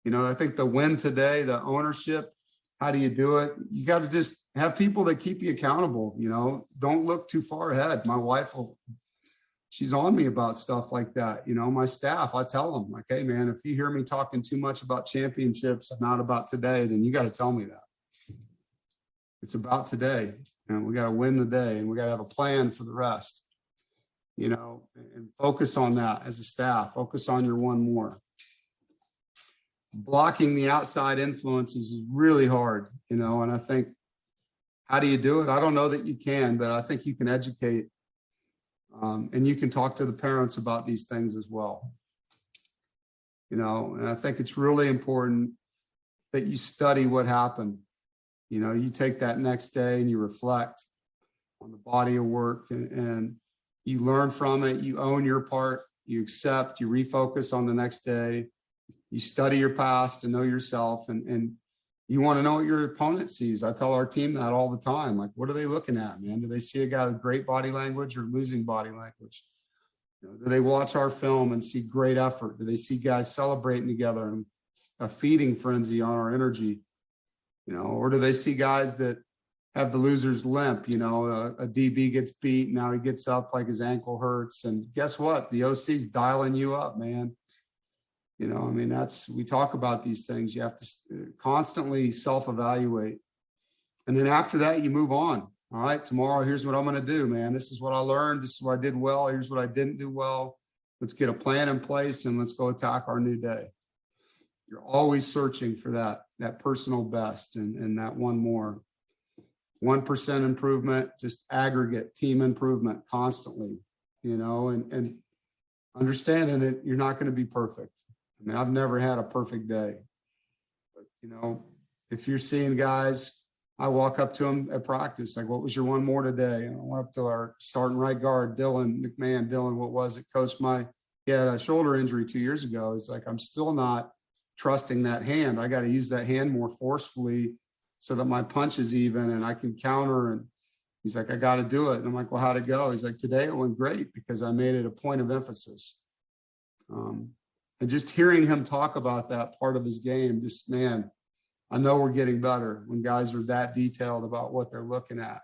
I think the win today, the ownership, how do you do it? You got to just have people that keep you accountable. Don't look too far ahead. My wife she's on me about stuff like that. My staff, I tell them like, hey man, if you hear me talking too much about championships and not about today, then you got to tell me that. It's about today. We got to win the day, and we got to have a plan for the rest, and focus on that as a staff. Focus on your one more. Blocking the outside influences is really hard, and I think, how do you do it? I don't know that you can, but I think you can educate, and you can talk to the parents about these things as well. And I think it's really important that you study what happened. You take that next day and you reflect on the body of work, and you learn from it. You own your part, you accept, you refocus on the next day. You study your past and know yourself, and you want to know what your opponent sees. I tell our team that all the time. Like, what are they looking at, man? Do they see a guy with great body language or losing body language? Do they watch our film and see great effort? Do they see guys celebrating together and a feeding frenzy on our energy? Or do they see guys that have the loser's limp? A DB gets beat, now he gets up like his ankle hurts, and guess what? The OC's dialing you up, man. We talk about these things. You have to constantly self-evaluate. And then after that, you move on. All right, tomorrow, here's what I'm going to do, man. This is what I learned. This is what I did well. Here's what I didn't do well. Let's get a plan in place and let's go attack our new day. You're always searching for that personal best and that one more. 1% improvement, just aggregate team improvement constantly, and understanding that you're not going to be perfect. I've never had a perfect day, but if you're seeing guys, I walk up to them at practice, like, what was your one more today? And I went up to our starting right guard, Dylan McMahon. Dylan, what was it? Coach, he had a shoulder injury 2 years ago. It's like, I'm still not trusting that hand. I got to use that hand more forcefully so that my punch is even and I can counter. And he's like, I got to do it. And I'm like, well, how'd it go? He's like, today it went great because I made it a point of emphasis. And just hearing him talk about that part of his game, I know we're getting better when guys are that detailed about what they're looking at.